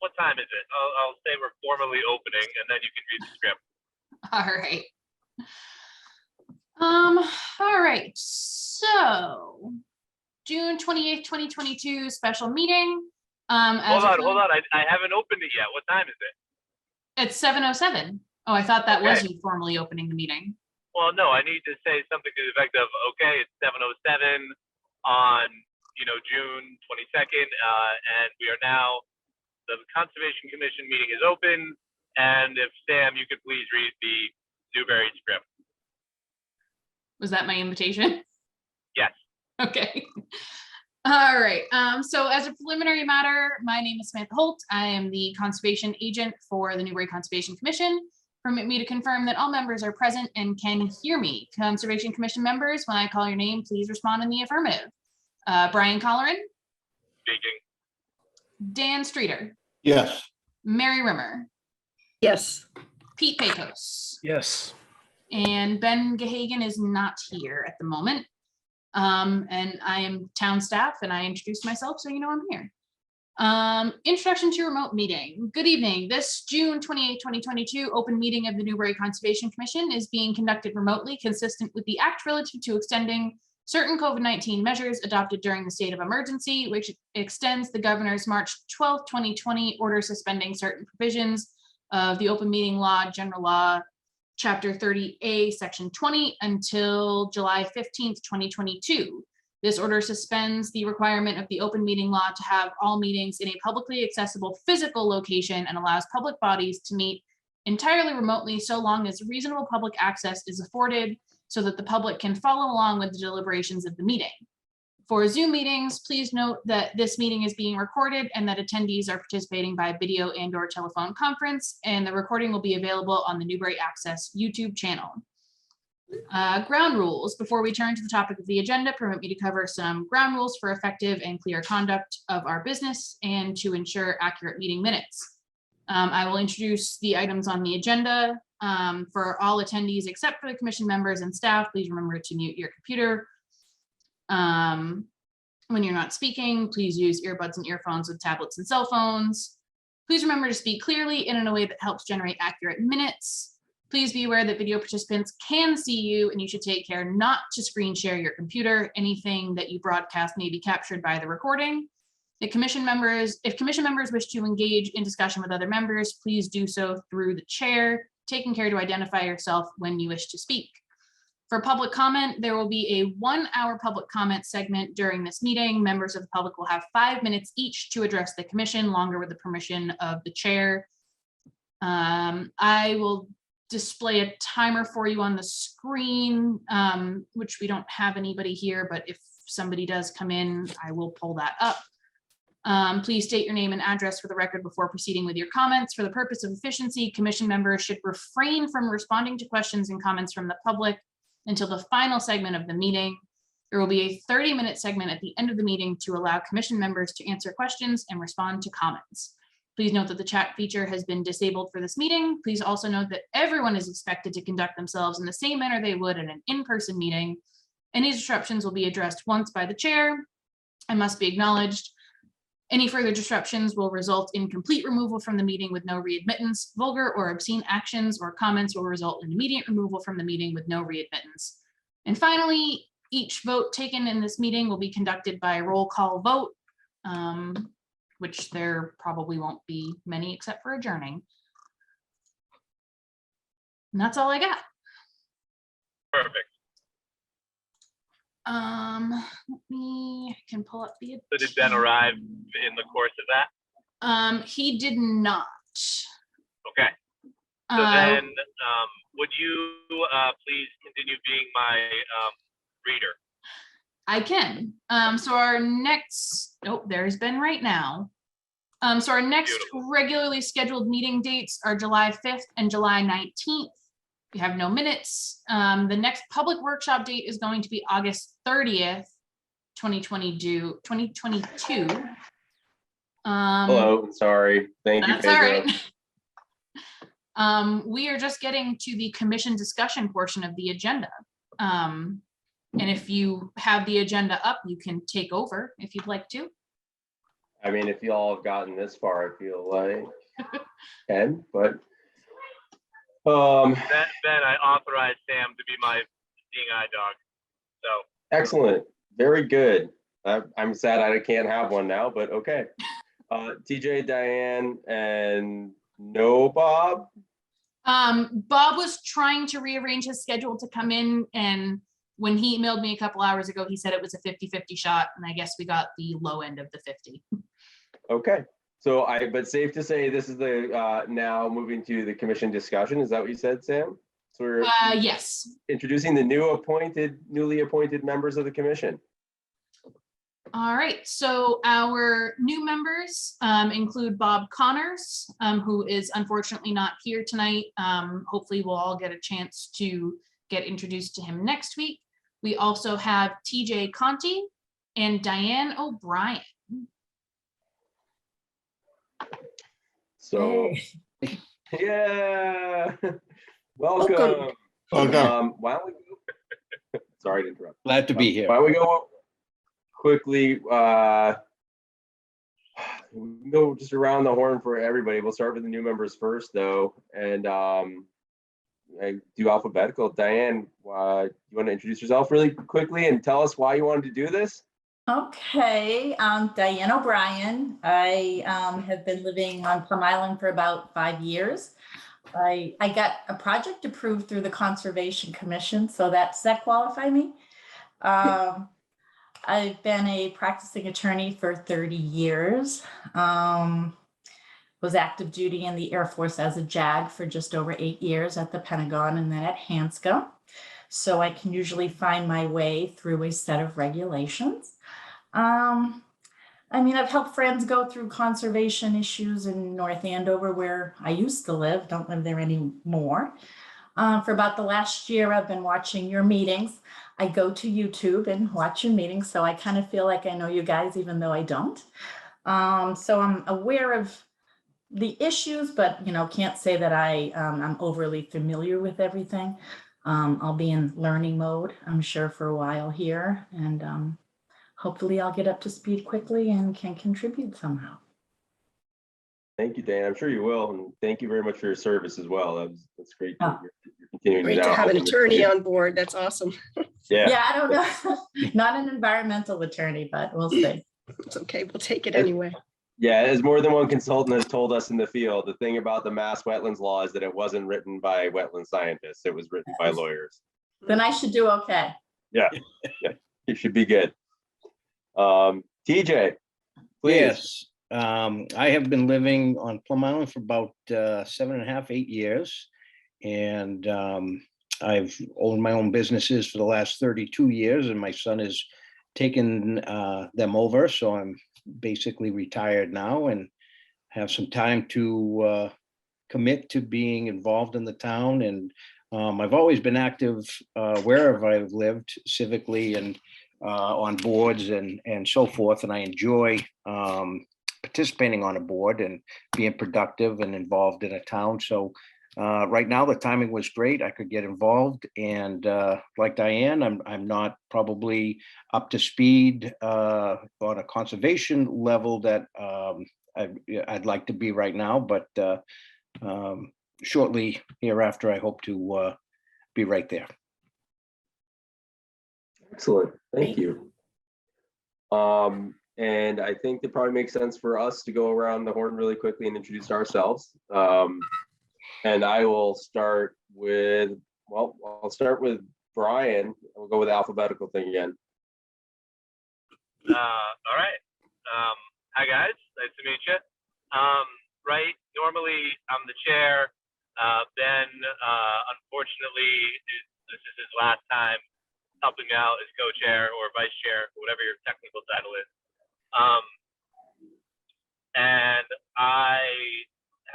What time is it? I'll say we're formally opening, and then you can read the script. All right. All right. So June 28th, 2022 special meeting. Hold on. I haven't opened it yet. What time is it? It's 7:07. Oh, I thought that was Okay. you formally opening the meeting. Well, no, I need to say something to the effect of, okay, it's 7:07 on, June 22nd, and we are now, the Conservation Commission meeting is open, and if Sam, you could please read the Newbury script. Was that my invitation? Yes. Okay. All right. So as a preliminary matter, my name is Samantha Holt. I am the conservation agent for the Newbury Conservation Commission. Permit me to confirm that all members are present and can hear me. Conservation Commission members, when I call your name, please respond in the affirmative. Brian Colleran. Speaking. Dan Streeter. Yes. Mary Rimmer. Yes. Pete Pecos. Yes. And Ben Gahagan is not here at the moment. And I am town staff and I introduced myself, so you know I'm here. Introduction to remote meeting. Good evening. This June 28, 2022 open meeting of the Newbury Conservation Commission is being conducted remotely, consistent with the act relative to extending certain COVID-19 measures adopted during the state of emergency, which extends the governor's March 12, 2020 order suspending certain provisions of the open meeting law, general law, Chapter 30A, Section 20 until July 15th, 2022. This order suspends the requirement of the open meeting law to have all meetings in a publicly accessible physical location and allows public bodies to meet entirely remotely so long as reasonable public access is afforded so that the public can follow along with the deliberations of the meeting. For Zoom meetings, please note that this meeting is being recorded and that attendees are participating by video and/or telephone conference, and the recording will be available on the Newbury Access YouTube channel. Ground rules. Before we turn to the topic of the agenda, permit me to cover some ground rules for effective and clear conduct of our business and to ensure accurate meeting minutes. I will introduce the items on the agenda. For all attendees except for the commission members and staff, please remember to mute your computer. When you're not speaking, please use earbuds and earphones with tablets and cell phones. Please remember to speak clearly and in a way that helps generate accurate minutes. Please be aware that video participants can see you and you should take care not to screen share your computer. Anything that you broadcast may be captured by the recording. If commission members wish to engage in discussion with other members, please do so through the chair, taking care to identify yourself when you wish to speak. For public comment, there will be a 1-hour public comment segment during this meeting. Members of the public will have 5 minutes each to address the commission, longer with the permission of the chair. I will display a timer for you on the screen, which we don't have anybody here, but if somebody does come in, I will pull that up. Please state your name and address for the record before proceeding with your comments. For the purpose of efficiency, commission members should refrain from responding to questions and comments from the public until the final segment of the meeting. There will be a 30-minute segment at the end of the meeting to allow commission members to answer questions and respond to comments. Please note that the chat feature has been disabled for this meeting. Please also note that everyone is expected to conduct themselves in the same manner they would in an in-person meeting. Any disruptions will be addressed once by the chair and must be acknowledged. Any further disruptions will result in complete removal from the meeting with no readmittance. Vulgar or obscene actions or comments will result in immediate removal from the meeting with no readmittance. And finally, each vote taken in this meeting will be conducted by a roll call vote, which there probably won't be many except for adjourning. And that's all I got. Perfect. I can pull up the. So did Ben arrive in the course of that? He did not. Okay. So then, would you please continue being my reader? I can. So our next, there's Ben right now. So our next Beautiful. regularly scheduled meeting dates are July 5th and July 19th. We have no minutes. The next public workshop date is going to be August 30th, 2022. Hello, sorry. Thank you, That's all Pedro. right. We are just getting to the commission discussion portion of the agenda. And if you have the agenda up, you can take over if you'd like to. I mean, if you all have gotten this far, I feel like 10, but Ben, I authorized Sam to be my seeing eye dog. So excellent, very good. I'm sad I can't have one now, but okay. TJ, Diane, and no Bob. Bob was trying to rearrange his schedule to come in, and when he emailed me a couple hours ago, he said it was a 50-50 shot, and I guess we got the low end of the 50. Okay, so but safe to say this is the now moving to the commission discussion. Is that what you said, Sam? So we're Yes. introducing the newly appointed members of the commission. All right, so our new members include Bob Connors, who is unfortunately not here tonight. Hopefully we'll all get a chance to get introduced to him next week. We also have TJ Conti and Diane O'Brien. So, Hey. yeah, welcome. Welcome. Why don't we go? Sorry to interrupt. Glad to be here. Why don't we go quickly? We go just around the horn for everybody. We'll start with the new members first, though, and I do alphabetical. Diane, you want to introduce yourself really quickly and tell us why you wanted to do this? Okay, Diane O'Brien. I have been living on Plum Island for about 5 years. I got a project approved through the Conservation Commission, so that qualify me. I've been a practicing attorney for 30 years. Was active duty in the Air Force as a JAG for just over 8 years at the Pentagon and then at Hanscom. So I can usually find my way through a set of regulations. I mean, I've helped friends go through conservation issues in North Andover, where I used to live, don't live there anymore. For about the last year, I've been watching your meetings. I go to YouTube and watch your meetings, so I kind of feel like I know you guys, even though I don't. So I'm aware of the issues, but can't say that I'm overly familiar with everything. I'll be in learning mode, I'm sure, for a while here, and hopefully I'll get up to speed quickly and can contribute somehow. Thank you, Dan. I'm sure you will, and thank you very much for your service as well. That's great. Oh. You're continuing Great now. to have an attorney on board. That's awesome. Yeah. I don't know. Not an environmental attorney, but we'll see. It's okay. We'll take it anyway. Yeah, as more than one consultant has told us in the field, the thing about the Mass Wetlands Law is that it wasn't written by wetland scientists. It was written by lawyers. Then I should do okay. Yeah, you should be good. TJ, please. Yes, I have been living on Plum Island for about 7.5, 8 years. And I've owned my own businesses for the last 32 years, and my son has taken them over. So I'm basically retired now and have some time to commit to being involved in the town. And I've always been active wherever I've lived, civically and on boards and so forth. And I enjoy participating on a board and being productive and involved in a town. So right now the timing was great. I could get involved, and like Diane, I'm not probably up to speed on a conservation level that I'd like to be right now, but shortly hereafter I hope to be right there. Excellent, thank you. And I think it probably makes sense for us to go around the horn really quickly and introduce ourselves. And I will start with, I'll start with Brian. We'll go with the alphabetical thing again. All right. Hi guys, nice to meet you. Right, normally I'm the chair. Ben, unfortunately, this is his last time helping out as co-chair or vice chair, whatever your technical title is. And I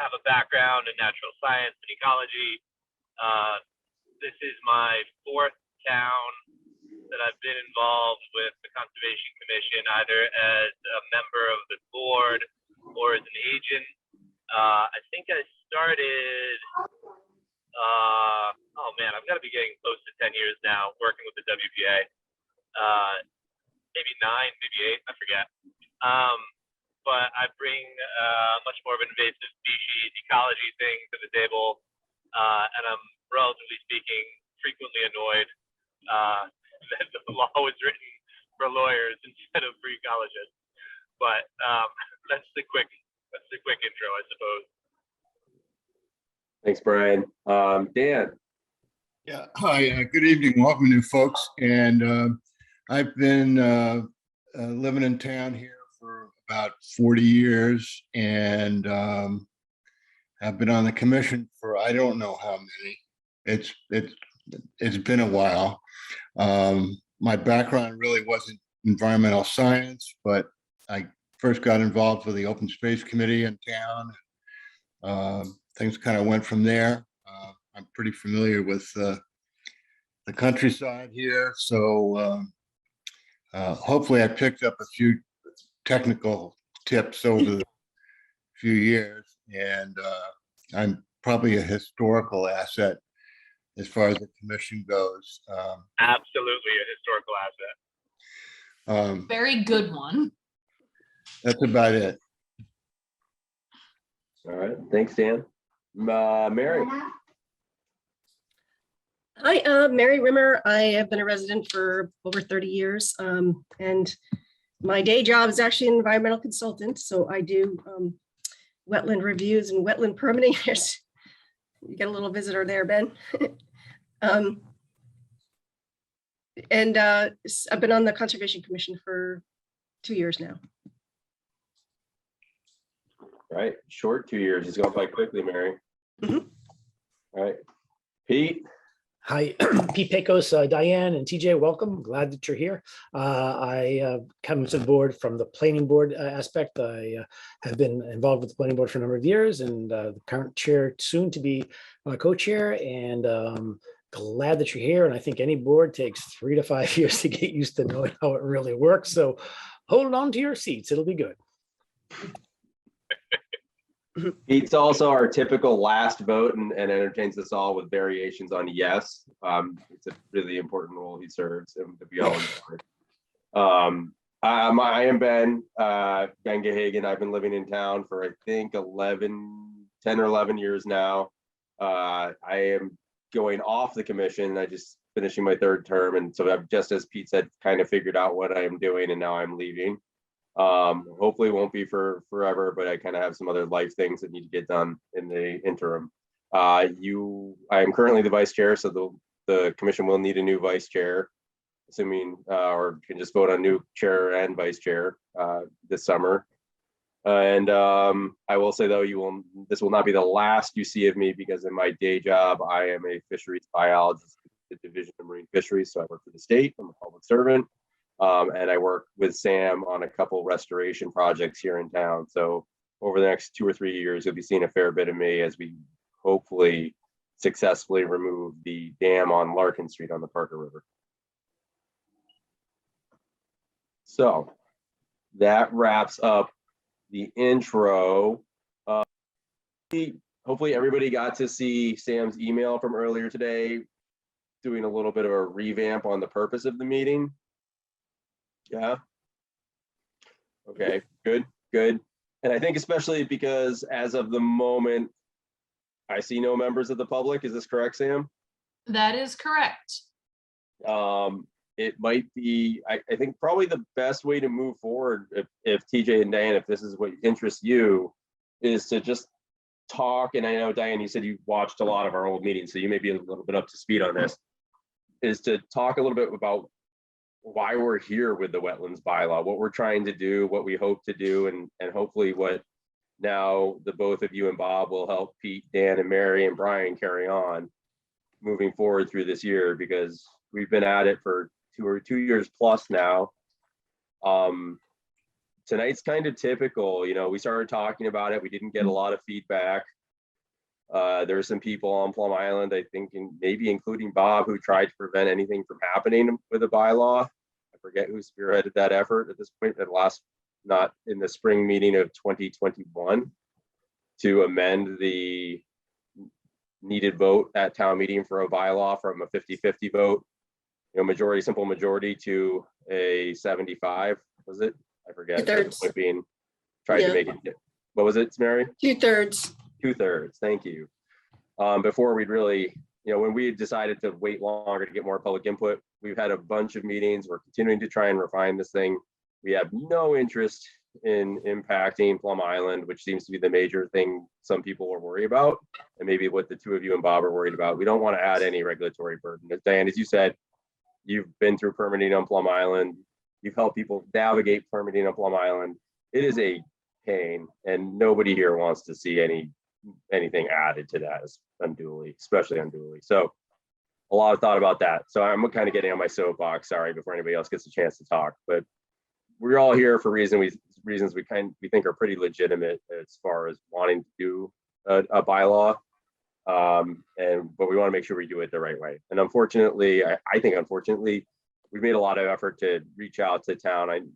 have a background in natural science and ecology. This is my 4th town that I've been involved with the Conservation Commission, either as a member of the board or as an agent. I think I started, oh man, I've got to be getting close to 10 years now working with the WPA. Maybe 9, maybe 8, I forget. but I bring much more of an invasive species ecology thing to the table, and I'm relatively speaking frequently annoyed that the law was written for lawyers instead of for ecologists. But that's the quick intro, I suppose. Thanks, Brian. Dan. Yeah, hi, good evening, welcome new folks. And I've been living in town here for about 40 years, and I've been on the commission for I don't know how many. It's been a while. My background really wasn't environmental science, but I first got involved with the Open Space Committee in town. Things kind of went from there. I'm pretty familiar with the countryside here, so hopefully I picked up a few technical tips over the few years, and I'm probably a historical asset as far as the commission goes. Absolutely a historical asset. Very good one. That's about it. All right, thanks, Dan. Mary. Hi, Mary Rimmer. I have been a resident for over 30 years. And my day job is actually an environmental consultant. So I do wetland reviews and wetland permitting. You get a little visitor there, Ben. And I've been on the Conservation Commission for 2 years now. All right, short 2 years. It's going by quickly, Mary. Mhm. All right, Pete. Hi, Pete Pecos, Diane and TJ, welcome. Glad that you're here. I come to the board from the planning board aspect. I have been involved with the planning board for a number of years, and the current chair soon to be co-chair, and glad that you're here. And I think any board takes 3 to 5 years to get used to knowing how it really works. So hold on to your seats. It'll be good. Pete's also our typical last vote and entertains us all with variations on yes. It's a really important role he serves, and to be all I am Ben Gehagen. I've been living in town for I think 10 or 11 years now. I am going off the commission. I just finishing my 3rd term, and so I've, just as Pete said, kind of figured out what I am doing, and now I'm leaving. Hopefully it won't be for forever, but I kind of have some other life things that need to get done in the interim. I am currently the vice chair, so the commission will need a new vice chair, assuming, or can just vote on new chair and vice chair this summer. And I will say though, this will not be the last you see of me, because in my day job, I am a fisheries biologist at the Division of Marine Fisheries. So I work for the state. I'm a public servant. And I work with Sam on a couple restoration projects here in town. So over the next 2 or 3 years, you'll be seeing a fair bit of me as we hopefully successfully remove the dam on Larkin Street on the Parker River. So that wraps up the intro. Hopefully everybody got to see Sam's email from earlier today, doing a little bit of a revamp on the purpose of the meeting. Yeah. Okay, good. And I think especially because as of the moment, I see no members of the public. Is this correct, Sam? That is correct. It might be, I think probably the best way to move forward, if TJ and Diane, if this is what interests you, is to just talk. And I know, Diane, you said you watched a lot of our old meetings, so you may be a little bit up to speed on this, is to talk a little bit about why we're here with the wetlands bylaw, what we're trying to do, what we hope to do, and hopefully what now the both of you and Bob will help Pete, Dan, and Mary and Brian carry on moving forward through this year, because we've been at it for 2 years plus now. Tonight's kind of typical. We started talking about it. We didn't get a lot of feedback. There were some people on Plum Island, I think, maybe including Bob, who tried to prevent anything from happening with a bylaw. I forget who spearheaded that effort at this point, not in the spring meeting of 2021, to amend the needed vote at town meeting for a bylaw from a 50-50 vote, simple majority, to a 75, was it? I forget. The point being tried Yeah. to make it, what was it, Mary? 2/3. 2/3, thank you. Before we'd really, when we decided to wait longer to get more public input, we've had a bunch of meetings. We're continuing to try and refine this thing. We have no interest in impacting Plum Island, which seems to be the major thing some people are worried about, and maybe what the two of you and Bob are worried about. We don't want to add any regulatory burden. As Diane, as you said, you've been through permitting on Plum Island. You've helped people navigate permitting on Plum Island. It is a pain, and nobody here wants to see anything added to that unduly, especially unduly. So a lot of thought about that. So I'm kind of getting on my soapbox, sorry, before anybody else gets a chance to talk, but we're all here for reasons we think are pretty legitimate as far as wanting to do a bylaw. But we want to make sure we do it the right way. And unfortunately, I think unfortunately, we've made a lot of effort to reach out to town,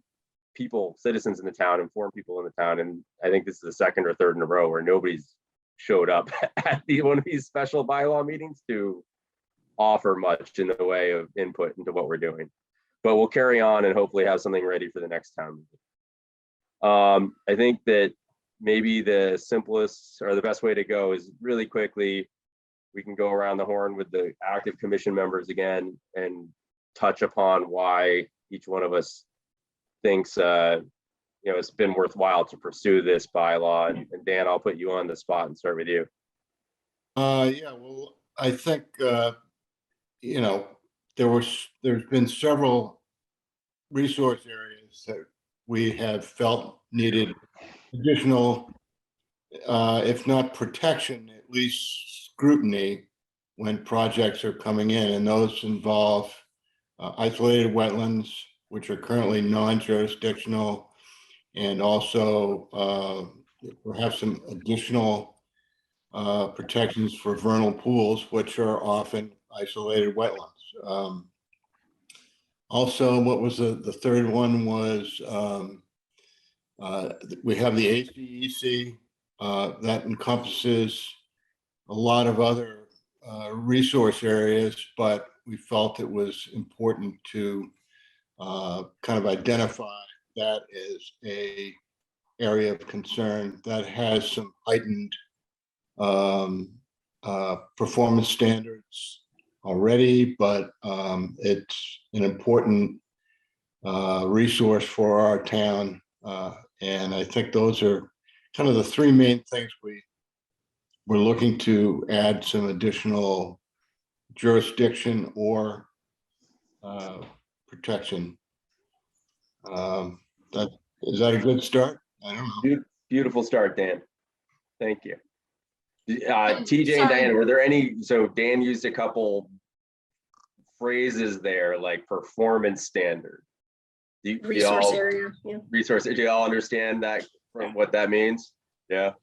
citizens in the town, inform people in the town. And I think this is the second or third in a row where nobody's showed up at one of these special bylaw meetings to offer much in the way of input into what we're doing. But we'll carry on and hopefully have something ready for the next town meeting. I think that maybe the simplest or the best way to go is really quickly, we can go around the horn with the active commission members again and touch upon why each one of us thinks it's been worthwhile to pursue this bylaw. And Dan, I'll put you on the spot and start with you. Yeah, well, I think there's been several resource areas that we have felt needed additional, if not protection, at least scrutiny when projects are coming in, and those involve isolated wetlands, which are currently non-jurisdictional, and also perhaps some additional protections for vernal pools, which are often isolated wetlands. Also, what was the third one was we have the ACEC that encompasses a lot of other resource areas, but we felt it was important to kind of identify that as a area of concern that has some heightened performance standards already, but it's an important resource for our town. And I think those are kind of the three main things we're looking to add some additional jurisdiction or protection. Is that a good start? I don't know. Beautiful start, Dan. Thank you. TJ and Sorry. Diana, were there any, so Dan used a couple phrases there like performance standard. Resource area, yeah. Resource, do you all understand that from what that means? Yeah.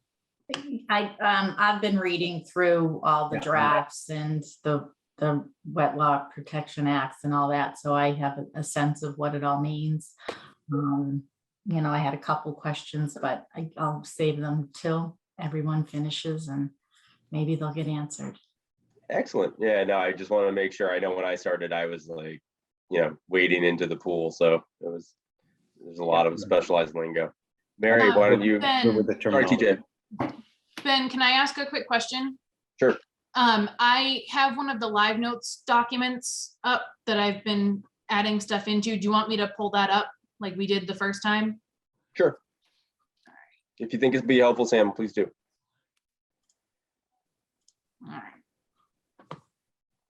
I've been reading through all the drafts and the Wetland Protection Acts and all that, so I have a sense of what it all means. I had a couple questions, but I'll save them till everyone finishes and maybe they'll get answered. Excellent. Yeah, no, I just want to make sure. I know when I started, I was like, wading into the pool. So there's a lot of specialized lingo. Mary, why don't you Ben, with the Sorry, terminology? TJ. Ben, can I ask a quick question? Sure. I have one of the live notes documents up that I've been adding stuff into. Do you want me to pull that up like we did the first time? Sure. If you think it'd be helpful, Sam, please do. All right.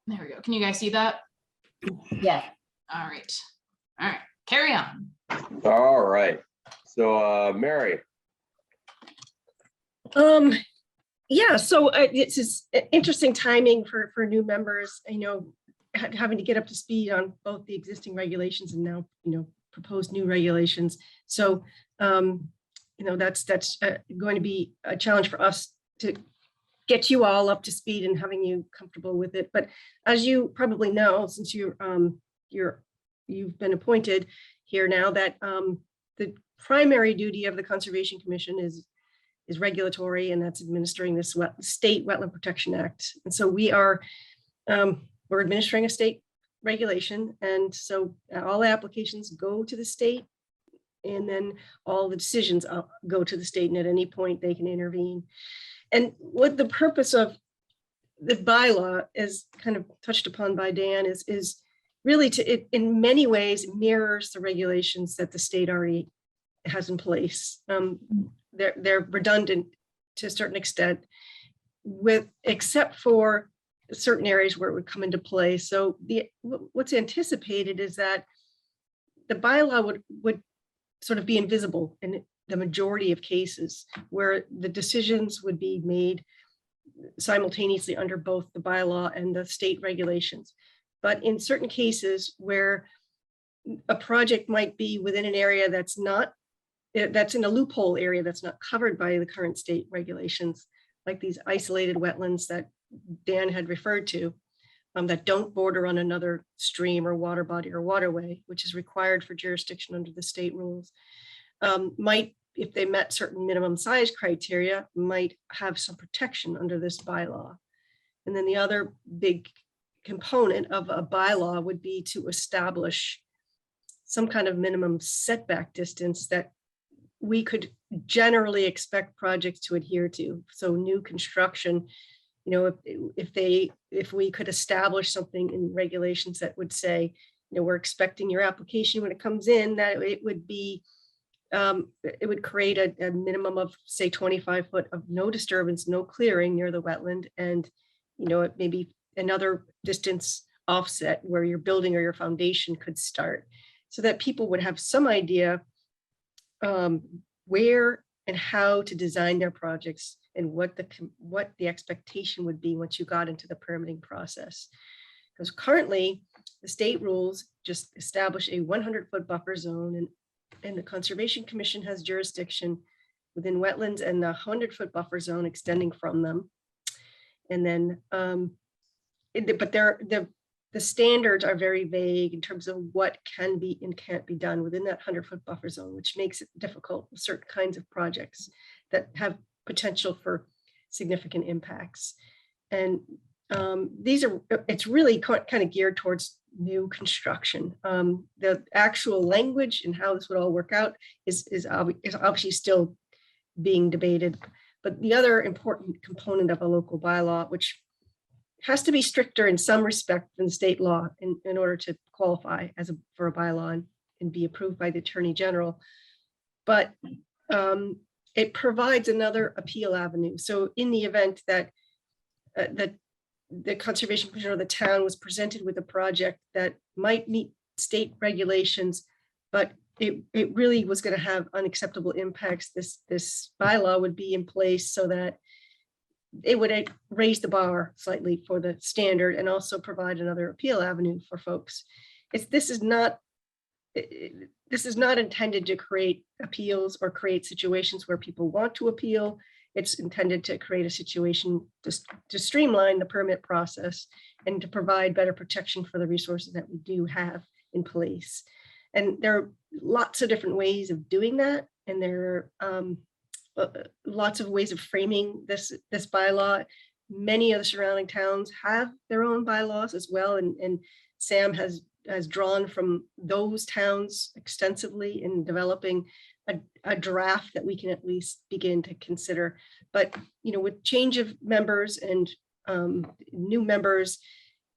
There we go. Can you guys see that? Yeah. All right. All right. Carry on. All right. So, Mary. Yeah, so it's just interesting timing for new members, having to get up to speed on both the existing regulations and now, proposed new regulations. So, that's going to be a challenge for us to get you all up to speed and having you comfortable with it. But as you probably know, since you've been appointed here now, that the primary duty of the Conservation Commission is regulatory, and that's administering this State Wetland Protection Act. And so we're administering a state regulation. And so all applications go to the state And then all the decisions go to the state, and at any point they can intervene. And what the purpose of the bylaw, is kind of touched upon by Dan, is really it in many ways mirrors the regulations that the state already has in place. They're redundant to a certain extent, except for certain areas where it would come into play. So what's anticipated is that the bylaw would sort of be invisible in the majority of cases, where the decisions would be made simultaneously under both the bylaw and the state regulations. But in certain cases where a project might be within an area that's in a loophole area that's not covered by the current state regulations, like these isolated wetlands that Dan had referred to, that don't border on another stream or water body or waterway, which is required for jurisdiction under the state rules, might, if they met certain minimum size criteria, might have some protection under this bylaw. And then the other big component of a bylaw would be to establish some kind of minimum setback distance that we could generally expect projects to adhere to. So new construction, you know, if we could establish something in regulations that would say, you know, we're expecting your application when it comes in, that it would be, it would create a minimum of, say, 25 foot of no disturbance, no clearing near the wetland, and, you know, it maybe another distance offset where your building or your foundation could start, so that people would have some idea where and how to design their projects, and what the expectation would be once you got into the permitting process. Because currently the state rules just establish a 100-foot buffer zone, and the Conservation Commission has jurisdiction within wetlands and the 100-foot buffer zone extending from them. And then, but the standards are very vague in terms of what can be and can't be done within that 100-foot buffer zone, which makes it difficult for certain kinds of projects that have potential for significant impacts. And it's really kind of geared towards new construction. The actual language and how this would all work out is obviously still being debated. But the other important component of a local bylaw, which has to be stricter in some respect than state law in order to qualify for a bylaw and be approved by the Attorney General, but it provides another appeal avenue. So in the event that the Conservation Commission or the town was presented with a project that might meet state regulations, but it really was going to have unacceptable impacts, this bylaw would be in place so that it would raise the bar slightly for the standard and also provide another appeal avenue for folks. This is not intended to create appeals or create situations where people want to appeal. It's intended to create a situation to streamline the permit process and to provide better protection for the resources that we do have in place. And there are lots of different ways of doing that. And there are lots of ways of framing this bylaw. Many of the surrounding towns have their own bylaws as well. And Sam has drawn from those towns extensively in developing a draft that we can at least begin to consider. But, you know, with change of members and new members,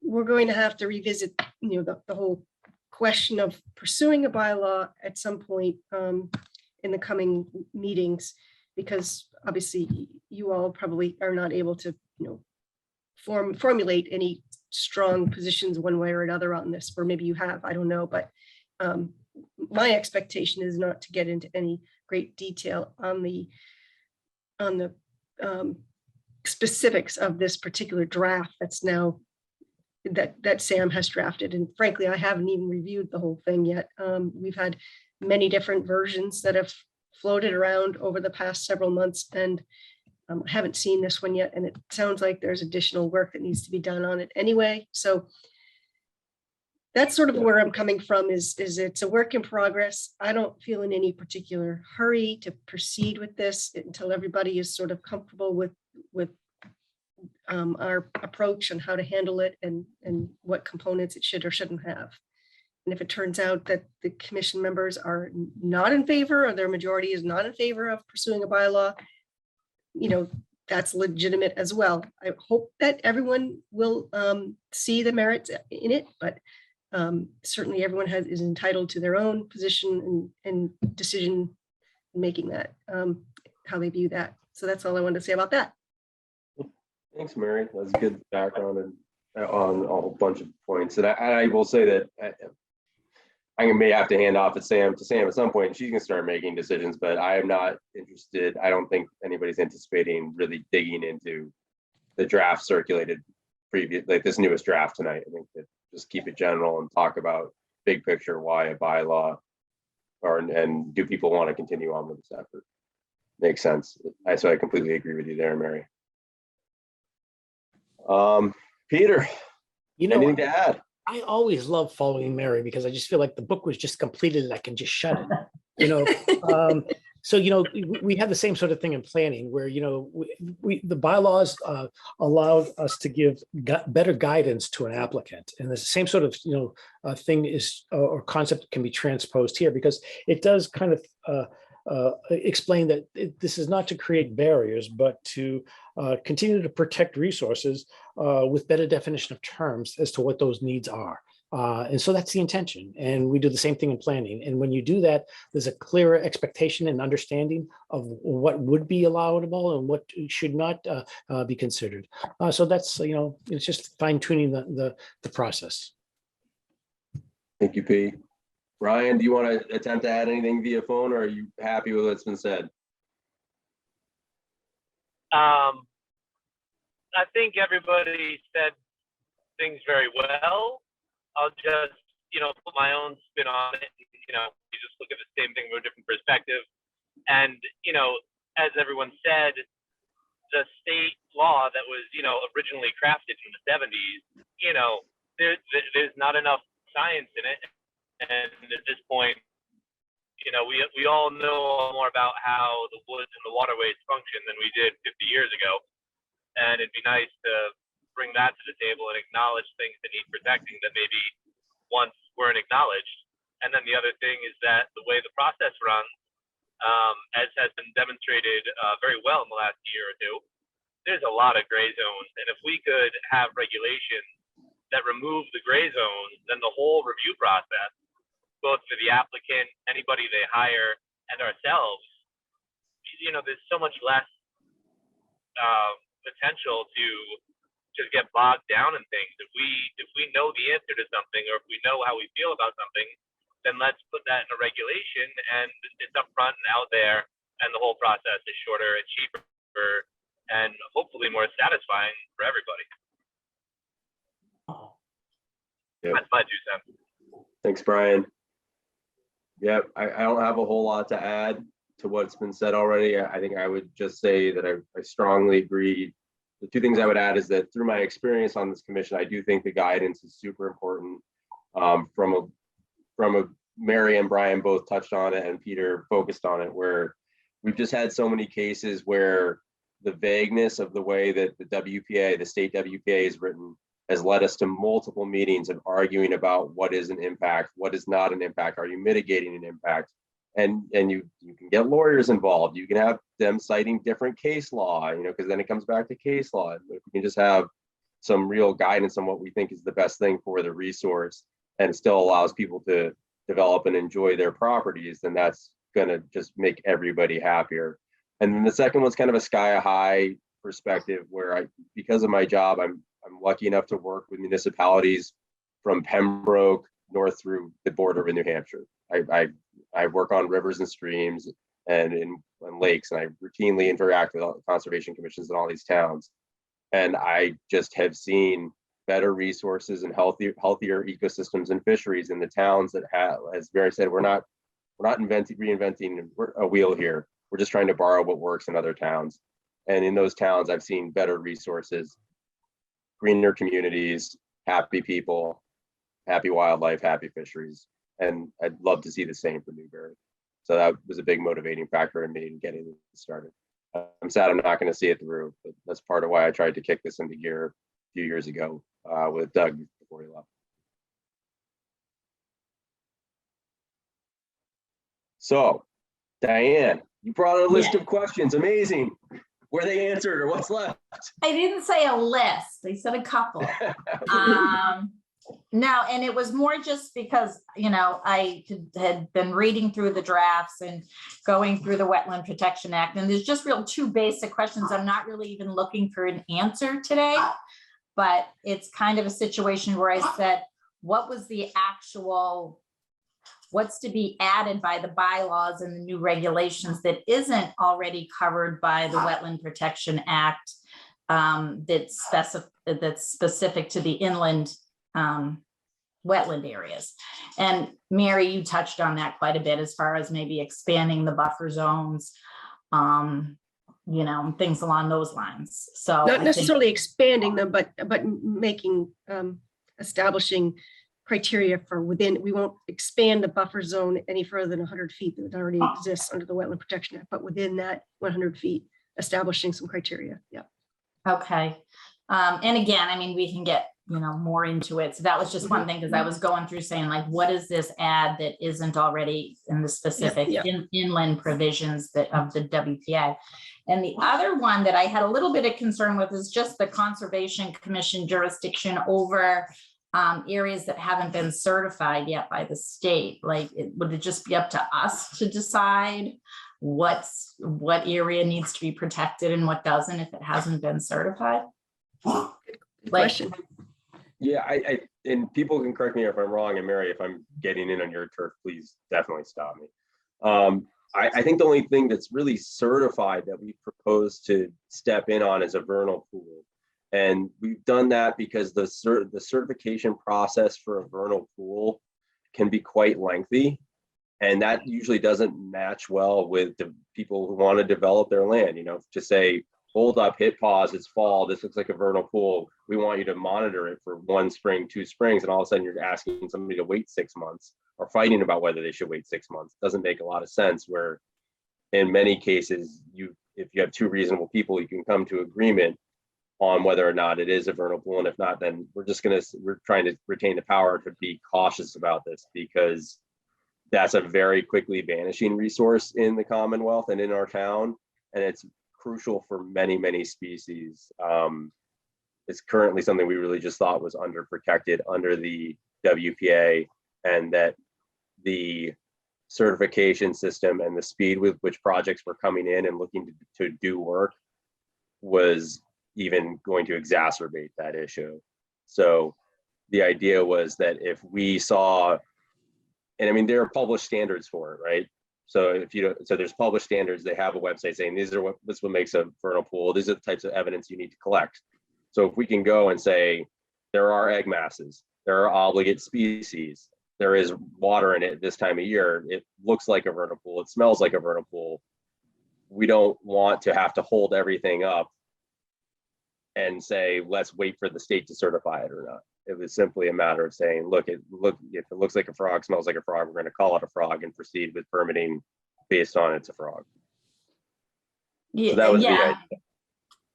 we're going to have to revisit, you know, the whole question of pursuing a bylaw at some point in the coming meetings, because obviously you all probably are not able to, you know, formulate any strong positions one way or another on this, or maybe you have, I don't know, but my expectation is not to get into any great detail on the specifics of this particular draft that's now that Sam has drafted. And frankly, I haven't even reviewed the whole thing yet. We've had many different versions that have floated around over the past several months, and I haven't seen this one yet. And it sounds like there's additional work that needs to be done on it anyway. So that's sort of where I'm coming from, is it's a work in progress. I don't feel in any particular hurry to proceed with this until everybody is sort of comfortable with our approach and how to handle it and what components it should or shouldn't have. And if it turns out that the commission members are not in favor, or their majority is not in favor of pursuing a bylaw, that's legitimate as well. I hope that everyone will see the merits in it, but certainly everyone is entitled to their own position and decision in making that, how they view that. So that's all I wanted to say about that. Thanks, Mary. That's good background and on a whole bunch of points. And I will say that I may have to hand off to Sam at some point. She's gonna start making decisions, but I am not interested. I don't think anybody's anticipating really digging into the draft circulated previous, like this newest draft tonight. I think that just keep it general and talk about big picture, why a bylaw, and do people want to continue on with this effort? Makes sense. So I completely agree with you there, Mary. Peter, anything to add? I always love following Mary because I just feel like the book was just completed and I can just shut it. So, we have the same sort of thing in planning where, the bylaws allowed us to give better guidance to an applicant. And the same sort of thing is, or concept can be transposed here because it does kind of explain that this is not to create barriers, but to continue to protect resources with better definition of terms as to what those needs are. And so that's the intention. And we do the same thing in planning. And when you do that, there's a clearer expectation and understanding of what would be allowable and what should not be considered. So that's, it's just fine tuning the process. Thank you, Pete. Ryan, do you want to attempt to add anything via phone, or are you happy with what's been said? I think everybody said things very well. I'll just, put my own spin on it. You just look at the same thing from a different perspective. And, as everyone said, the state law that was, originally crafted in the 70s, there's not enough science in it. And at this point, we all know more about how the woods and the waterways function than we did 50 years ago. And it'd be nice to bring that to the table and acknowledge things that need protecting that maybe once weren't acknowledged. And then the other thing is that the way the process runs, as has been demonstrated very well in the last year or two, there's a lot of gray zones. And if we could have regulations that remove the gray zones, then the whole review process, both for the applicant, anybody they hire, and ourselves, there's so much less potential to just get bogged down in things. If we know the answer to something, or if we know how we feel about something, then let's put that in a regulation, and it's up front and out there, and the whole process is shorter and cheaper, and hopefully more satisfying for everybody. Yep. That's my 2 cents. Thanks, Brian. Yep, I don't have a whole lot to add to what's been said already. I think I would just say that I strongly agree. The 2 things I would add is that through my experience on this commission, I do think the guidance is super important. From a Mary and Brian both touched on it, and Peter focused on it, where we've just had so many cases where the vagueness of the way that the WPA, the state WPA, is written has led us to multiple meetings of arguing about what is an impact, what is not an impact, are you mitigating an impact? And you can get lawyers involved. You can have them citing different case law, because then it comes back to case law. If we can just have some real guidance on what we think is the best thing for the resource, and it still allows people to develop and enjoy their properties, then that's gonna just make everybody happier. And then the second one's kind of a sky high perspective, where because of my job, I'm lucky enough to work with municipalities from Pembroke north through the border of New Hampshire. I work on rivers and streams and in lakes, and I routinely interact with all the conservation commissions in all these towns. And I just have seen better resources and healthier ecosystems and fisheries in the towns that have, as Mary said, we're not reinventing a wheel here. We're just trying to borrow what works in other towns. And in those towns, I've seen better resources, greener communities, happy people, happy wildlife, happy fisheries. And I'd love to see the same for Newbury. So that was a big motivating factor in me in getting it started. I'm sad I'm not going to see it through, but that's part of why I tried to kick this into gear a few years ago with Doug before he left. So, Diane, you brought a list Yeah. of questions. Amazing. Were they answered or what's left? I didn't say a list. I said a couple. No, and it was more just because, I had been reading through the drafts and going through the Wetland Protection Act, and there's just real two basic questions. I'm not really even looking for an answer today, but it's kind of a situation where I said, what was the actual, what's to be added by the bylaws and the new regulations that isn't already covered by the Wetland Protection Act, that's specific to the inland wetland areas. And Mary, you touched on that quite a bit as far as maybe expanding the buffer zones, things along those lines. So Not necessarily expanding them, but making, establishing criteria for within, we won't expand the buffer zone any further than 100 feet that already exists under the Wetland Protection Act, but within that 100 feet, establishing some criteria. Yeah. Okay. And again, I mean, we can get, more into it. So that was just one thing, because I was going through saying like, what is this add that isn't already in the specific inland provisions of the WPA? And the other one that I had a little bit of concern with is just the Conservation Commission jurisdiction over areas that haven't been certified yet by the state. Like, would it just be up to us to decide what area needs to be protected and what doesn't if it hasn't been certified? Good question. Yeah, I and people can correct me if I'm wrong, and Mary, if I'm getting in on your turf, please definitely stop me. I think the only thing that's really certified that we propose to step in on is a vernal pool. And we've done that because the certification process for a vernal pool can be quite lengthy. And that usually doesn't match well with the people who want to develop their land, to say, hold up, hit pause, it's fall, this looks like a vernal pool. We want you to monitor it for 1 spring, 2 springs, and all of a sudden you're asking somebody to wait 6 months or fighting about whether they should wait 6 months. Doesn't make a lot of sense, where in many cases, if you have 2 reasonable people, you can come to agreement on whether or not it is a vernal pool. And if not, then we're trying to retain the power to be cautious about this, because that's a very quickly vanishing resource in the Commonwealth and in our town. And it's crucial for many, many species. It's currently something we really just thought was underprotected under the WPA, and that the certification system and the speed with which projects were coming in and looking to do work was even going to exacerbate that issue. So the idea was that if we saw, and I mean, there are published standards for it, right? So so there's published standards. They have a website saying this is what makes a vernal pool. These are the types of evidence you need to collect. So if we can go and say there are egg masses, there are obligate species, there is water in it this time of year, it looks like a vernal pool, it smells like a vernal pool. We don't want to have to hold everything up and say, let's wait for the state to certify it or not. It was simply a matter of saying, look, if it looks like a frog, smells like a frog, we're going to call it a frog and proceed with permitting based on it's a frog. So that was the idea.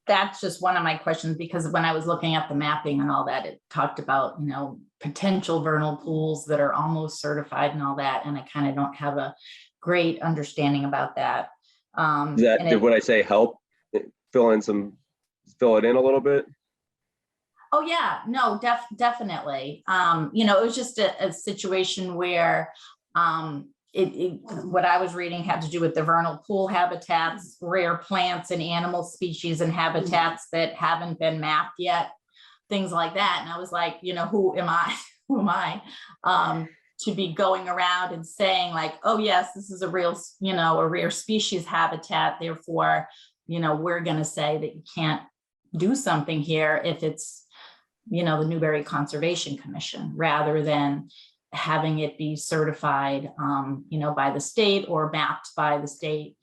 That's just one of my questions, because when I was looking at the mapping and all that, it talked about, potential vernal pools that are almost certified and all that. And I kind of don't have a great understanding about that. Did what I say help fill it in a little bit? Oh yeah, no, definitely. It was just a situation where what I was reading had to do with the vernal pool habitats, rare plants and animal species and habitats that haven't been mapped yet, things like that. And I was like, who am I to be going around and saying like, oh yes, this is a real, a rare species habitat. Therefore, we're going to say that you can't do something here if it's, the Newbury Conservation Commission, rather than having it be certified, by the state or mapped by the state.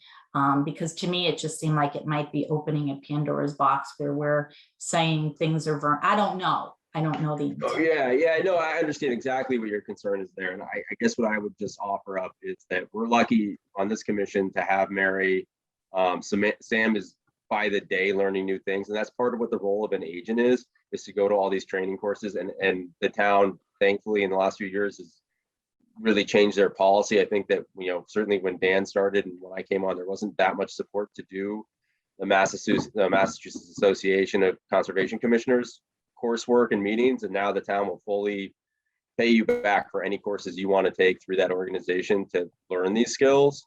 Because to me, it just seemed like it might be opening a Pandora's box where we're saying things are, I don't know the answer. Oh, yeah, no, I understand exactly what your concern is there. And I guess what I would just offer up is that we're lucky on this commission to have Mary. Sam is by the day learning new things. And that's part of what the role of an agent is to go to all these training courses. And the town, thankfully, in the last few years has really change their policy. I think that, certainly when Dan started and when I came on, there wasn't that much support to do the Massachusetts Association of Conservation Commissioners coursework and meetings. And now the town will fully pay you back for any courses you want to take through that organization to learn these skills.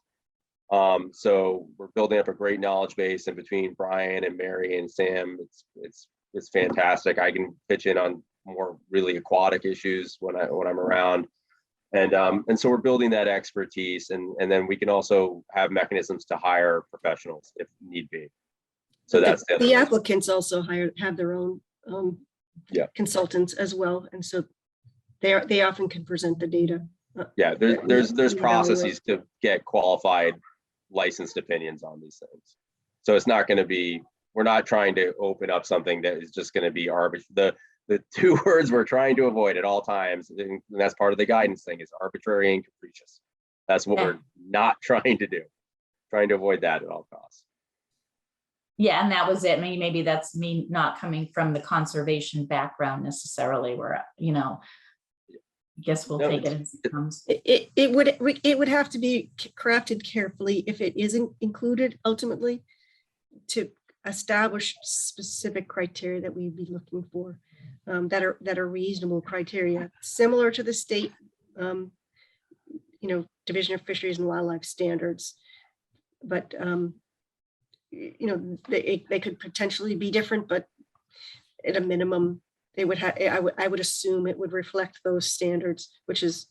So we're building up a great knowledge base, and between Brian and Mary and Sam, it's fantastic. I can pitch in on more really aquatic issues when I'm around. And so we're building that expertise, and then we can also have mechanisms to hire professionals if need be. So that's the applicants also have their own consultants as well, and so they often can present the data. Yeah, there's processes to get qualified licensed opinions on these things. So it's not going to be, we're not trying to open up something that is just going to be arbitrary. The two words we're trying to avoid at all times, and that's part of the guidance thing, is arbitrary and capricious. That's what we're not trying to do. Trying to avoid that at all costs. Yeah, and that was it. Maybe that's me not coming from the conservation background necessarily, where, I guess we'll take it as it comes. It would have to be crafted carefully if it isn't included ultimately, to establish specific criteria that we'd be looking for, that are reasonable criteria, similar to the state, Division of Fisheries and Wildlife standards. But they could potentially be different, but at a minimum, they would have. I would assume it would reflect those standards, which is,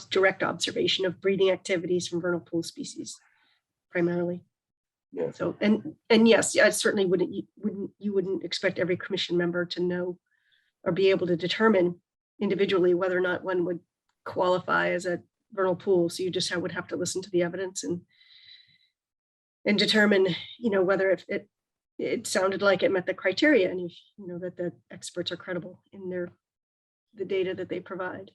direct observation of breeding activities from vernal pool species, primarily. Yeah. So and yes, I certainly wouldn't expect every commission member to know or be able to determine individually whether or not one would qualify as a vernal pool. So you just would have to listen to the evidence and determine, whether it sounded like it met the criteria, and that the experts are credible in the data that they provide.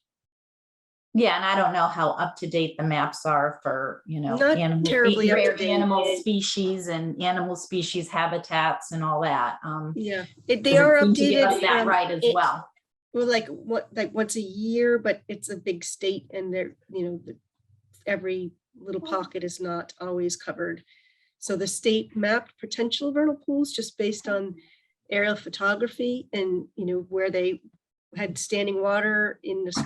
Yeah, and I don't know how up to date the maps are for, Not animal, terribly up to rare date. animal species and animal species habitats and all that. Yeah, they are seem to give us updated. that right as well. Well, like once a year, but it's a big state, and every little pocket is not always covered. So the state mapped potential vernal pools just based on aerial photography and, where they had standing water in this,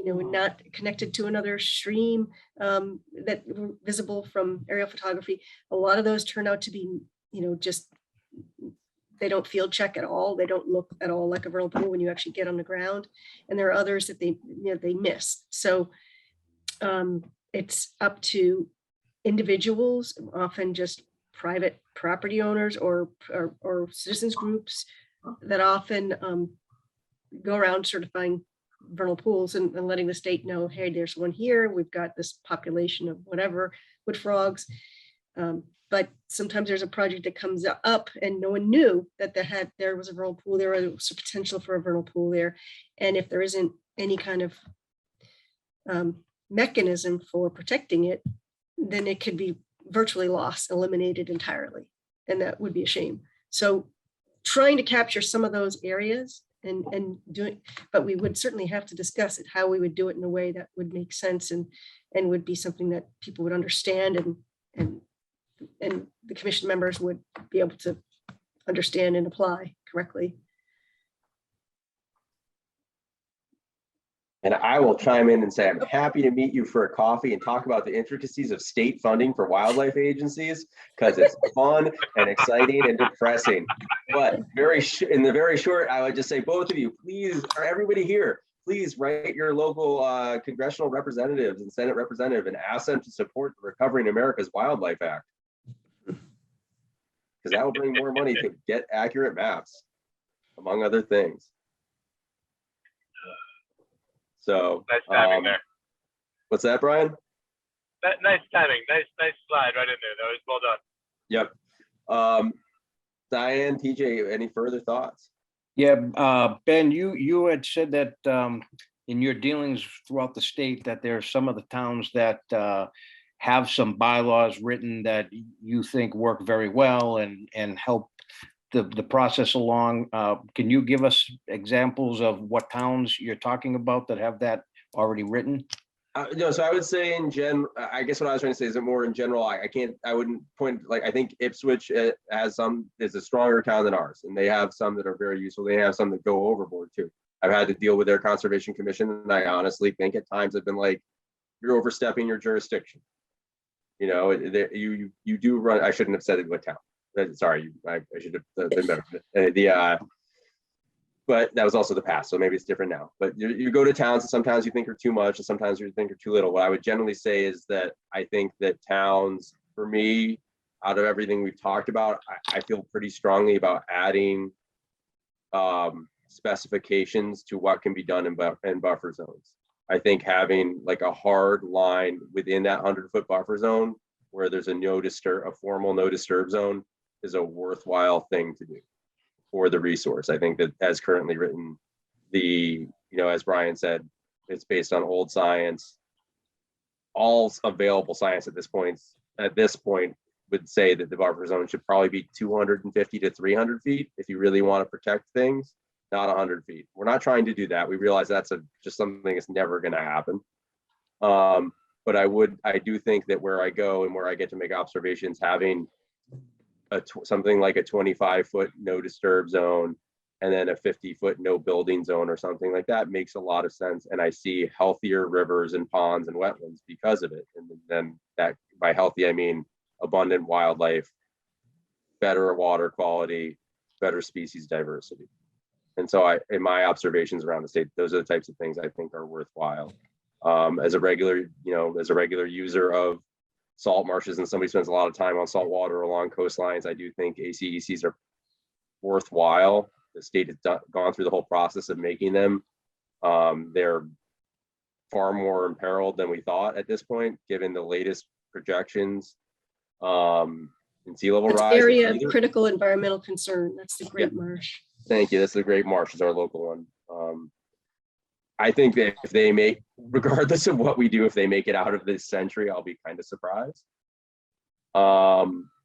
not connected to another stream that were visible from aerial photography. A lot of those turn out to be, just, they don't field check at all. They don't look at all like a vernal pool when you actually get on the ground. And there are others that they miss. So it's up to individuals, often just private property owners or citizens groups, that often go around certifying vernal pools and letting the state know, hey, there's one here. We've got this population of whatever wood frogs. But sometimes there's a project that comes up and no one knew that there was a vernal pool. There was a potential for a vernal pool there. And if there isn't any kind of mechanism for protecting it, then it could be virtually lost, eliminated entirely. And that would be a shame. So trying to capture some of those areas and doing, but we would certainly have to discuss it, how we would do it in a way that would make sense and would be something that people would understand and the commission members would be able to understand and apply correctly. And I will chime in and say, I'm happy to meet you for a coffee and talk about the intricacies of state funding for wildlife agencies, because it's fun and exciting and depressing. But in the very short, I would just say, both of you, please, or everybody here, please write your local congressional representatives and Senate representative and ask them to support the Recovering America's Wildlife Act. Because that will bring more money to get accurate maps, among other things. So nice timing there. What's that, Brian? Nice timing. Nice slide right in there. That was well done. Yep. Diane, TJ, any further thoughts? Yeah, Ben, you had said that in your dealings throughout the state that there are some of the towns that have some bylaws written that you think work very well and help the process along. Can you give us examples of what towns you're talking about that have that already written? No, so I would say in I guess what I was trying to say is that more in general, I wouldn't point, like, I think Ipswich is a stronger town than ours, and they have some that are very useful. They have some that go overboard too. I've had to deal with their conservation commission, and I honestly think at times I've been like, you're overstepping your jurisdiction. You know, you do run, I shouldn't have said it with town. Sorry, I should have been better. But that was also the past, so maybe it's different now. But you go to towns and sometimes you think are too much and sometimes you think are too little. What I would generally say is that I think that towns, for me, out of everything we've talked about, I feel pretty strongly about adding specifications to what can be done in buffer zones. I think having like a hard line within that 100-foot buffer zone where there's a formal no disturb zone is a worthwhile thing to do for the resource. I think that as currently written, as Brian said, it's based on old science. All available science at this point would say that the buffer zone should probably be 250 to 300 feet if you really want to protect things, not 100 feet. We're not trying to do that. We realize that's just something that's never going to happen. But I do think that where I go and where I get to make observations, having something like a 25-foot no disturb zone and then a 50-foot no building zone or something like that makes a lot of sense. And I see healthier rivers and ponds and wetlands because of it. And then that, by healthy, I mean abundant wildlife, better water quality, better species diversity. And so in my observations around the state, those are the types of things I think are worthwhile. As a regular user of salt marshes, and somebody spends a lot of time on salt water along coastlines, I do think ACECs are worthwhile. The state has gone through the whole process of making them. They're far more imperiled than we thought at this point, given the latest projections in sea level That's rise. area of critical environmental concern. That's the Great Marsh. Thank you. That's the Great Marsh, is our local one. I think that if they make, regardless of what we do, if they make it out of this century, I'll be kind of surprised.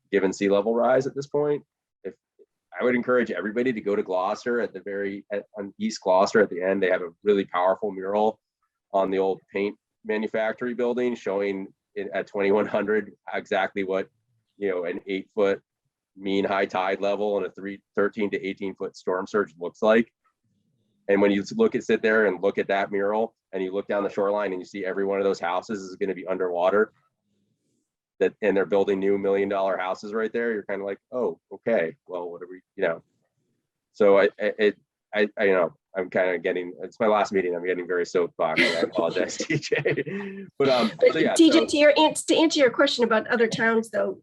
Given sea level rise at this point, if I would encourage everybody to go to Gloucester on East Gloucester at the end, they have a really powerful mural on the old paint manufactory building showing it at 2100 exactly what an 8-foot mean high tide level and a 13 to 18-foot storm surge looks like. And when you sit there and look at that mural and you look down the shoreline and you see every one of those houses is going to be underwater, and they're building new $1 million houses right there, you're kind of like, oh, okay, well, what are we, So I'm kind of getting, it's my last meeting, I'm getting very soapbox. I apologize, TJ. But yeah, TJ, to answer your question about other towns, though,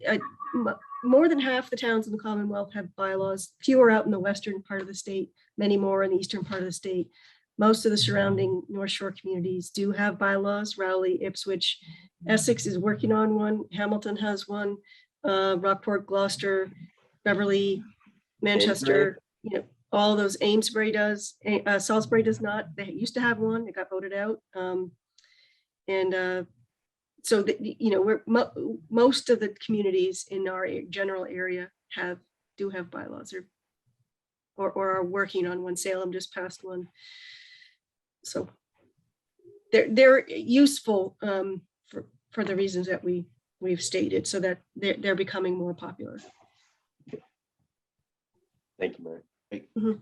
more than half the towns in the Commonwealth have bylaws, fewer out in the western part of the state, many more in the eastern part of the state. Most of the surrounding North Shore communities do have bylaws. Rowley, Ipswich, Essex is working on one. Hamilton has one. Rockport, Gloucester, Beverly, Manchester, all those. Amesbury does. Salisbury does not. They used to have one. It got voted out. So that, most of the communities in our general area do have bylaws or are working on one. Salem just passed one. So they're useful for the reasons that we've stated, so that they're becoming more popular. Thank you, Mary. Mm-hmm.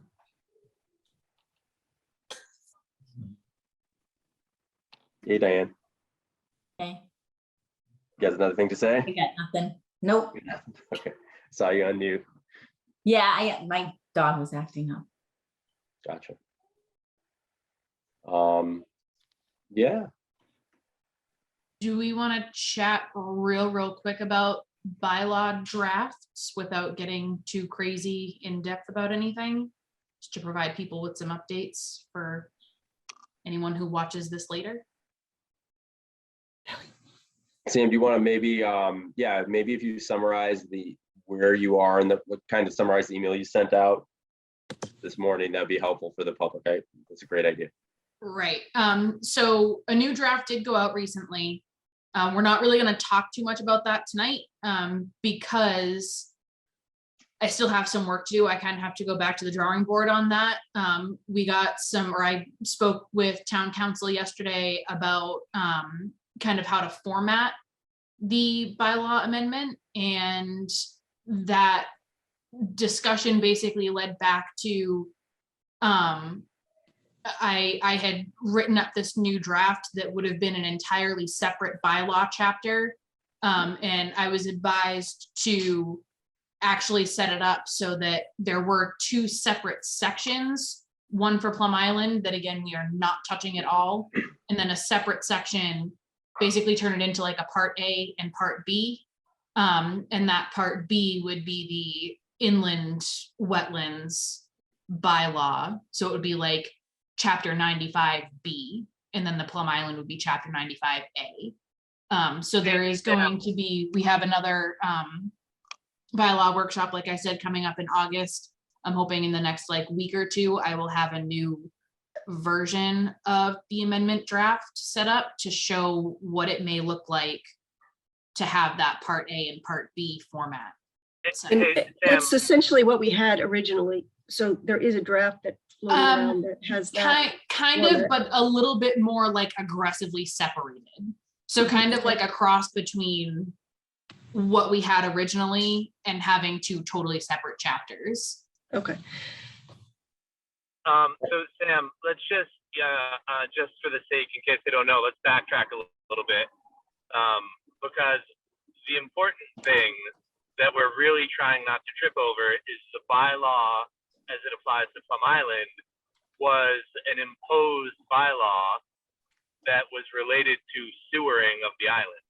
Hey, Diane. Okay, You guys another thing to say? I got nothing. Nope. Okay. Saw you on mute. Yeah, my dog was acting up. Gotcha. Yeah. Do we want to chat real quick about bylaw drafts without getting too crazy in depth about anything? Just to provide people with some updates for anyone who watches this later. Sam, do you want to maybe, maybe if you summarize where you are and kind of summarize the email you sent out this morning, that'd be helpful for the public. Right? That's a great idea. Right. So a new draft did go out recently. We're not really going to talk too much about that tonight because I still have some work to do. I kind of have to go back to the drawing board on that. I spoke with town council yesterday about kind of how to format the bylaw amendment, and that discussion basically led back to I had written up this new draft that would have been an entirely separate bylaw chapter, and I was advised to actually set it up so that there were two separate sections, one for Plum Island that again we are not touching at all, and then a separate section, basically turn it into like a part A and part B, and that part B would be the inland wetlands bylaw, so it would be like chapter 95B, and then the Plum Island would be chapter 95A. So there is going to be, we have another bylaw workshop, like I said, coming up in August. I'm hoping in the next like week or two, I will have a new version of the amendment draft set up to show what it may look like to have that part A and part B format. And Hey, Sam, that's essentially what we had originally. So there is a draft that floating around that has that. Kind of, but a little bit more like aggressively separated. So kind of like a cross between what we had originally and having two totally separate chapters. Okay. so Sam, let's just for the sake, in case they don't know, let's backtrack a little bit, because the important thing that we're really trying not to trip over is the bylaw as it applies to Plum Island was an imposed bylaw that was related to sewering of the island,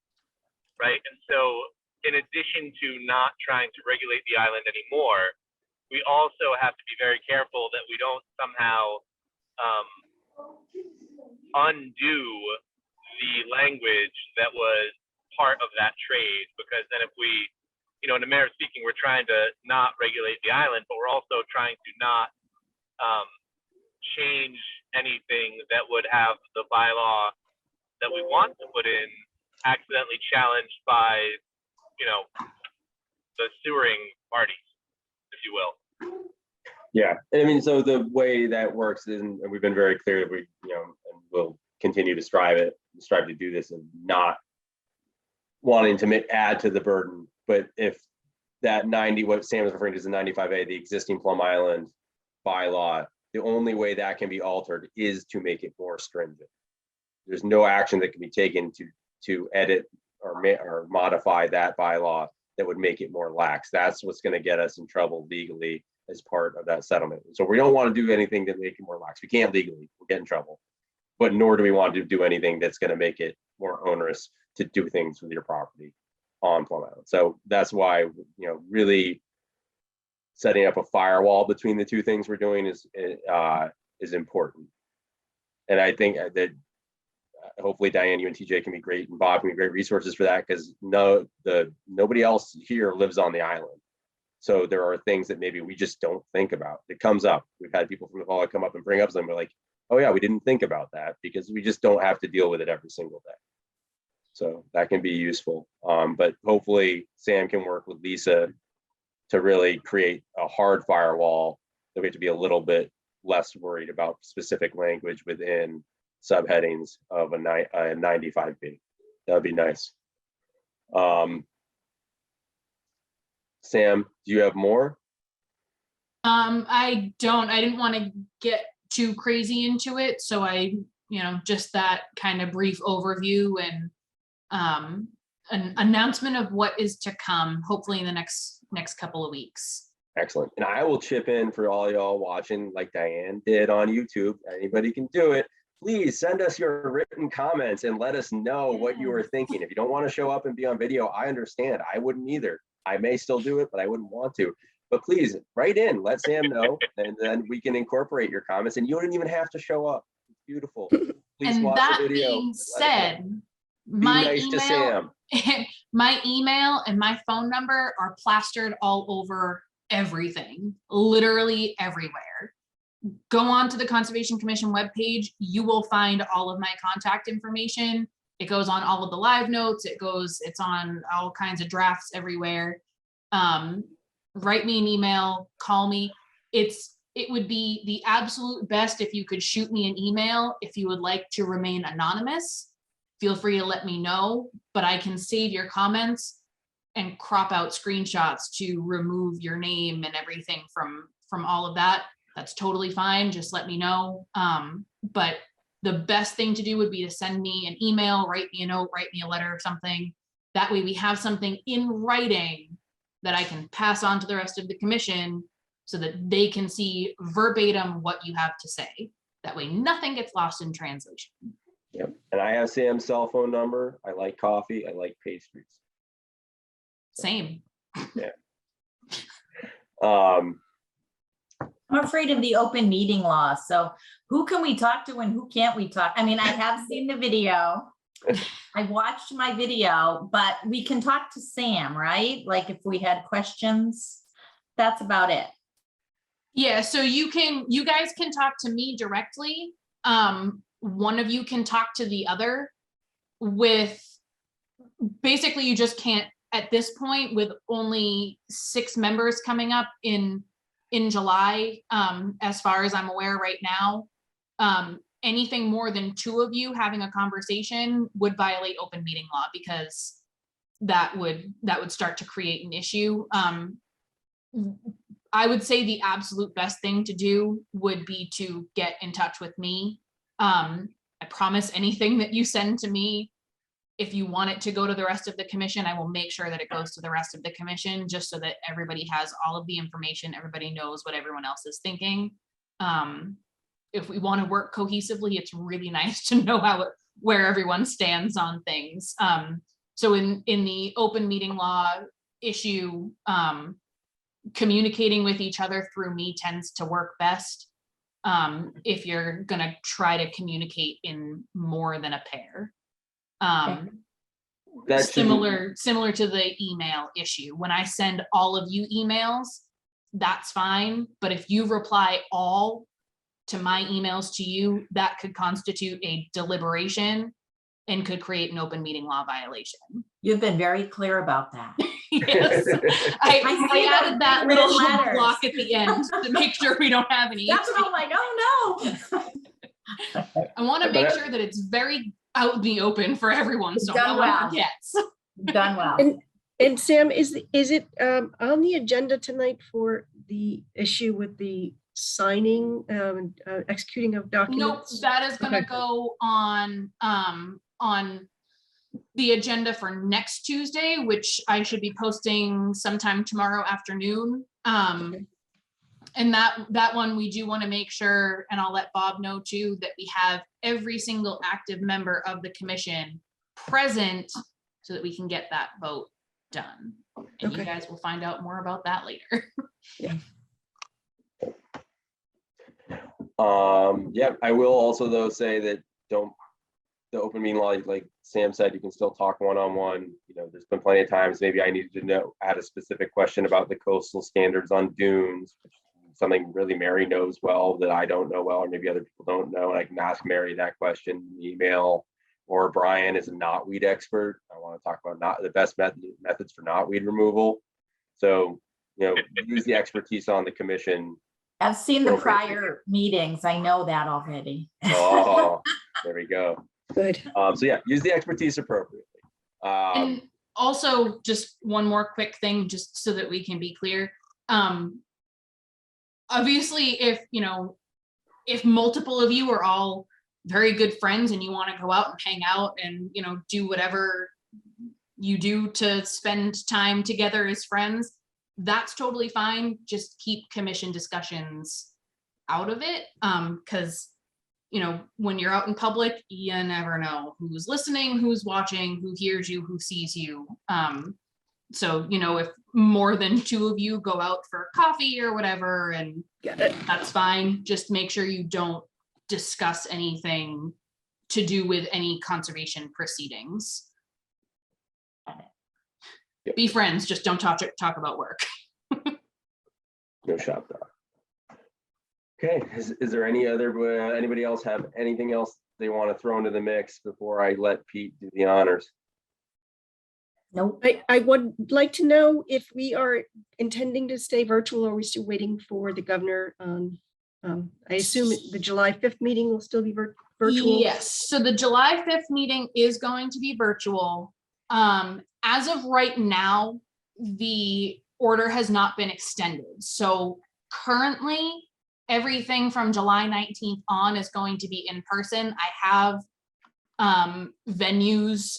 right? And so in addition to not trying to regulate the island anymore, we also have to be very careful that we don't somehow undo the language that was part of that trade, because then if we, in a manner of speaking, we're trying to not regulate the island, but we're also trying to not change anything that would have the bylaw that we want to put in accidentally challenged by, the sewering parties, if you will. Yeah, and I mean, so the way that works is, and we've been very clear that we, and we'll continue to strive to do this and not wanting to add to the burden. But if that 90, what Sam is referring to as the 95A, the existing Plum Island bylaw, the only way that can be altered is to make it more stringent. There's no action that can be taken to edit or modify that bylaw that would make it more lax. That's what's going to get us in trouble legally as part of that settlement. So we don't want to do anything to make it more lax. We can't legally, we'll get in trouble. But nor do we want to do anything that's going to make it more onerous to do things with your property on Plum Island. So that's why, really setting up a firewall between the two things we're doing is important. And I think that hopefully Diane, you and TJ can be great, and Bob can be great resources for that, because nobody else here lives on the island. So there are things that maybe we just don't think about. It comes up. We've had people from the hall come up and bring up something. We're like, oh yeah, we didn't think about that, because we just don't have to deal with it every single day. So that can be useful. But hopefully Sam can work with Lisa to really create a hard firewall that we have to be a little bit less worried about specific language within subheadings of a 95B. That would be nice. Sam, do you have more? I don't. I didn't want to get too crazy into it, so I, just that kind of brief overview and an announcement of what is to come, hopefully in the next couple of weeks. Excellent. And I will chip in for all y'all watching, like Diane did on YouTube. Anybody can do it. Please send us your written comments and let us know what you were thinking. If you don't want to show up and be on video, I understand. I wouldn't either. I may still do it, but I wouldn't want to. But please write in, let Sam know, and then we can incorporate your comments, and you don't even have to show up. It's beautiful. Please And watch that the video. being Let us know. said, Be my nice to email, Sam. my email and my phone number are plastered all over everything, literally everywhere. Go on to the Conservation Commission webpage. You will find all of my contact information. It goes on all of the live notes. It's on all kinds of drafts everywhere. write me an email, call me. It would be the absolute best if you could shoot me an email. If you would like to remain anonymous, feel free to let me know, but I can save your comments and crop out screenshots to remove your name and everything from all of that. That's totally fine. Just let me know. But the best thing to do would be to send me an email, write me a note, write me a letter or something. That way we have something in writing that I can pass on to the rest of the commission so that they can see verbatim what you have to say. That way nothing gets lost in translation. Yep. And I have Sam's cell phone number. I like coffee. I like pastries. Same. Yeah. I'm afraid of the open meeting law. So who can we talk to and who can't we talk? I mean, I have seen the video. I watched my video, but we can talk to Sam, right? Like if we had questions, that's about it. Yeah, so you guys can talk to me directly. One of you can talk to the other with, basically you just can't at this point with only 6 members coming up in July, as far as I'm aware right now. Anything more than 2 of you having a conversation would violate open meeting law, because that would start to create an issue. I would say the absolute best thing to do would be to get in touch with me. I promise anything that you send to me, if you want it to go to the rest of the commission, I will make sure that it goes to the rest of the commission, just so that everybody has all of the information, everybody knows what everyone else is thinking. If we want to work cohesively, it's really nice to know where everyone stands on things. So in the open meeting law issue, communicating with each other through me tends to work best. If you're gonna try to communicate in more than a pair. Similar to the email issue. When I send all of you emails, that's fine. But if you reply all to my emails to you, that could constitute a deliberation and could create an open meeting law violation. You've been very clear about that. Yes, I added that little letters. block at the end to make sure we don't have any. That's what I'm like, oh no. I want to make sure that it's very out in the open for everyone, so no one forgets. Done well. And Sam, is it on the agenda tonight for the issue with the signing, executing of documents? Nope, that is gonna go on the agenda for next Tuesday, which I should be posting sometime tomorrow afternoon. And that one, we do want to make sure, and I'll let Bob know too, that we have every single active member of the commission present so that we can get that vote done. And you guys will find out more about that later. Yeah. Yeah, I will also though say that the open meeting law, like Sam said, you can still talk one-on-one. You know, there's been plenty of times maybe I needed to know, I had a specific question about the coastal standards on dunes, which is something really Mary knows well that I don't know well, or maybe other people don't know, and I can ask Mary that question in email. Or Brian is a knotweed expert. I want to talk about the best methods for knotweed removal. So, you know, use the expertise on the commission. I've seen the prior meetings. I know that already. Oh, there we go. Good. So yeah, use the expertise appropriately. And also, just one more quick thing, just so that we can be clear. Obviously, if multiple of you are all very good friends and you want to go out and hang out and, do whatever you do to spend time together as friends, that's totally fine. Just keep commission discussions out of it. Because when you're out in public, you never know who's listening, who's watching, who hears you, who sees you. So, if more than 2 of you go out for coffee or whatever, and that's fine. Just make sure you don't discuss anything to do with any conservation proceedings. Yep. Be friends, just don't talk about work. No shop dog. Okay, is there anybody else have anything else they want to throw into the mix before I let Pete do the honors? Nope. I would like to know if we are intending to stay virtual or are we still waiting for the governor? I assume the July 5th meeting will still be virtual. Yes, so the July 5th meeting is going to be virtual. As of right now, the order has not been extended. So currently, everything from July 19th on is going to be in person. I have venues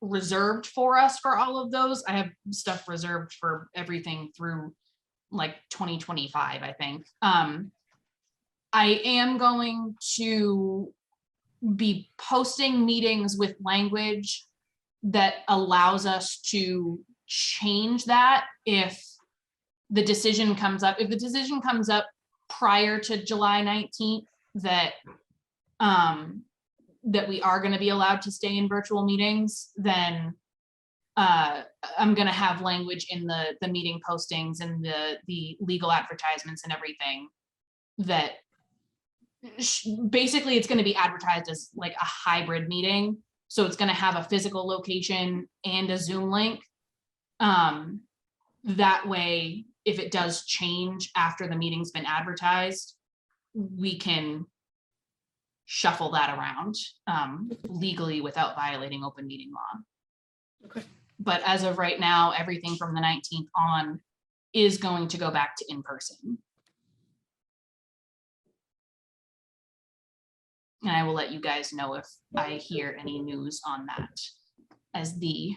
reserved for us for all of those. I have stuff reserved for everything through like 2025, I think. I am going to be posting meetings with language that allows us to change that if the decision comes up. If the decision comes up prior to July 19th that that we are going to be allowed to stay in virtual meetings, then I'm going to have language in the meeting postings and the legal advertisements and everything that basically it's going to be advertised as like a hybrid meeting. So it's going to have a physical location and a Zoom link. That way, if it does change after the meeting's been advertised, we can shuffle that around legally without violating open meeting law. Okay. But as of right now, everything from the 19th on is going to go back to in person. And I will let you guys know if I hear any news on that as the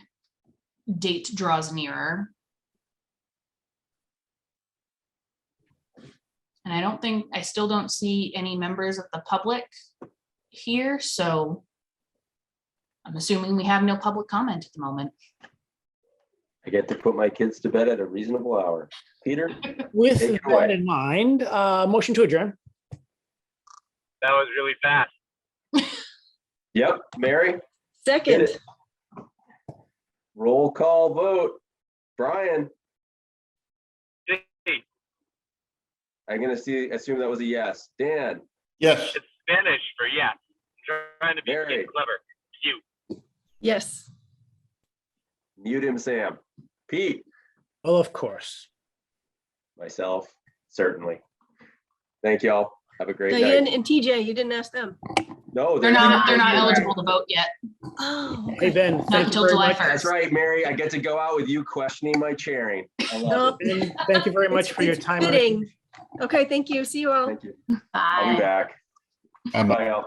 date draws nearer. And I still don't see any members of the public here, so I'm assuming we have no public comment at the moment. I get to put my kids to bed at a reasonable hour. Peter? With Take it that away. in mind, motion to adjourn. That was really fast. Yep, Mary? Hit Second, it. Roll call vote. Brian? Hey, I'm gonna assume that was a yes. Dan? Yes. it's Spanish for yes. I'm trying to be Mary. clever. Cute. yes. Mute him, Sam. Pete? Oh, of course. Myself, certainly. Thank y'all. Have a great Diane night. and TJ, you didn't ask them. No, They're not here. eligible to vote yet. Oh, Hey, okay. Ben, Not thank you until very July much. 1st. That's right, Mary. I get to go out with you questioning my chairing. I love it. Ben, thank you very much It's- for your it's time. on it. fitting. Okay, thank you. See you all. Thank you. I'll be Bye. back. I'm Bye, y'all.